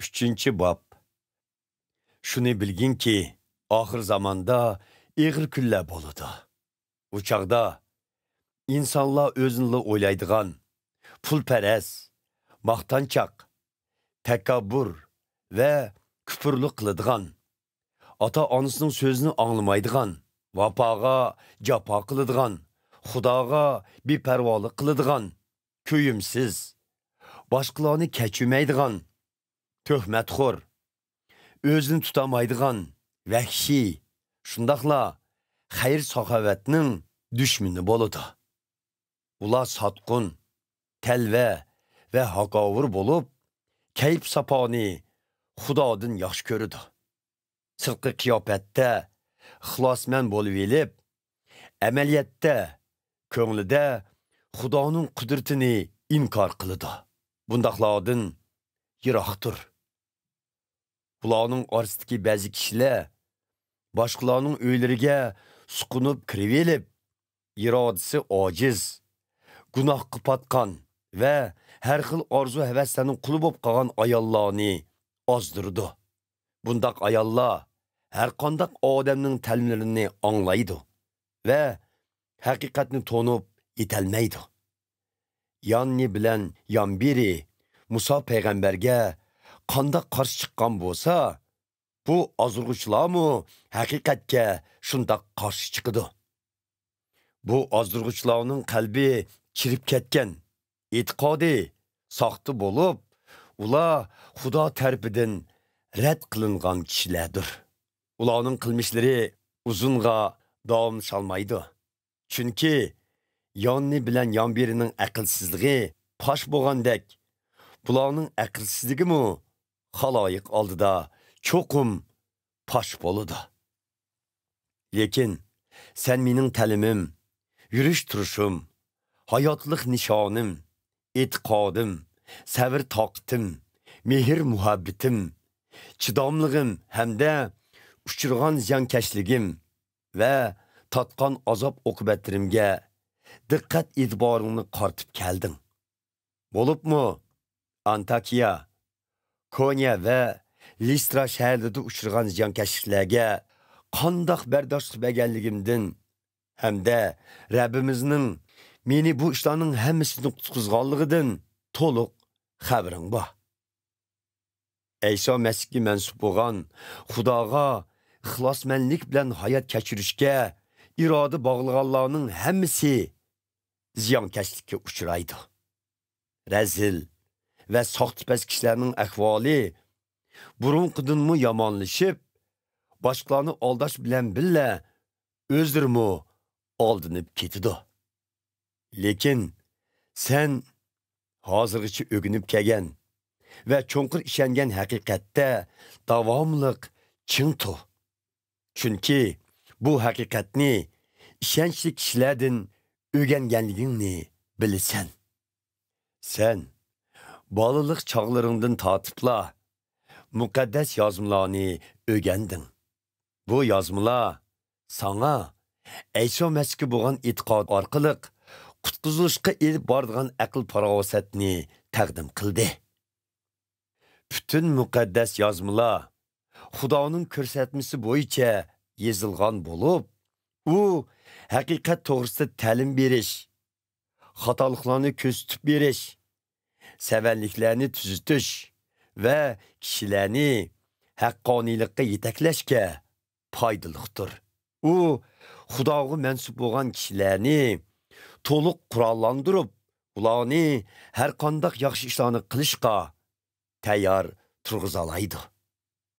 3. Bab. Şunu bilgin ki, ahir zamanda ağır kunlar boludu. Bu çağda insanlar özünle oylaydigan, pulperest, maqtançaq, takabbur ve küfürlük kılıdgan, ata-anasının sözünü anlamaydigan, vapaga japa kılıdgan, Xudaga beparvolik kılıdgan, köyümsiz, başkalarını keçürmeydigan, töhmetxor, özünü tutamaydigan, vahşi, şundaqla xayr saxavatning düşmini boludu. Ular satqun, telve ve hakavur bolup, kayıp sapani Xudodan yaxshi ko'rdi. Sirtqi qiyofatda ixlosmand bo'lib elib, amaliyotda ko'nglida Xudoning qudratini inkor qiladi. Bundaqlardan yiroqdir. Ularning orasidagi ba'zi kishilar boshqalarning uylariga suqunib kirib elib, irodasi ojiz, gunohga patgan ve her xil arzu havaslarning quli bo'lib qolgan ayollarni ozdirdi. Bundaq ayollar her qandaq odamning ta'limlarini anglaydi ve haqiqatni to'nib yetolmaydi. Yanni bilan Yambiri Musa payg'ambarga qandaq qarshi chiqqan bo'lsa, bu ozdirg'uchilarmi haqiqatga shundaq qarshi chiqadi. Bu ozdirg'uchilarning qalbi chirib ketgan, e'tiqodi soxta bo'lib, ular Xudo tarafidan rad qilingan kishilardir. Ularning qilmishlari uzunga davom solmaydi. Chunki Yanni bilan Yambirining aqlsizligi fosh bo'lgandek, bularning aqlsizligimi xaloyiq oldida cho'qim fosh bo'ladi. Lekin sen mening ta'limim, yurish turishim, hayotlik nishonim, e'tiqodim, sabr toqatim, mehr muhabbatim, chidomligim hamda uchirgan ziyonkashligim ve tatqan azob oqibatlarimga diqqat e'tiboringni qartib kelding. Bo'libmi Antakiya, Konya ve Listra shaharlarida uchirgan ziyonkashliklarga qandoq bardosh qilmaganligimdan hamda Rabbimizning meni bu ishlarning hammasini qutqizganligidan to'liq xabaring bor. İsa Mesihga mansub bo'lgan Xudoga ixlosmandlik bilan hayot kechirishga iroda bog'laganlarning hammasi ziyonkashlikka uchraydi. Razil ve soxtipaz kishilarning ahvoli burunqidanmi yomonlashib, boshqalarni aldash bilan billa o'zlari oldinib ketidi. Lekin sen hozirgacha o'ginib kelgan ve cho'nqir ishongan haqiqatda davomliq chin tur. Chunki bu haqiqatni ishonchli kishilardan o'rganganligingni bilasan. Sen balaliq chog'laringdan tortibla muqaddas yozmalarni o'rganding. Bu yozmalar sana İsa Mesihga bo'lgan e'tiqod orqali qutqizilishga elib boradigan aql farosatni taqdim qildi. Bütün muqaddas yozmalar Xudoning ko'rsatmasi bo'yicha yozilgan bo'lib, u haqiqat to'g'risida ta'lim berish, xatoliklarni ko'rsatib berish, savalliklarni tuzitish ve kishilarni haqqoniylikka yetaklashga foydalidir. U Xudoga mansub bo'lgan kishilarni to'liq qurollantirib, ularni har qanday yaxshi ishlarni qilishga tayyor turg'izalaydi.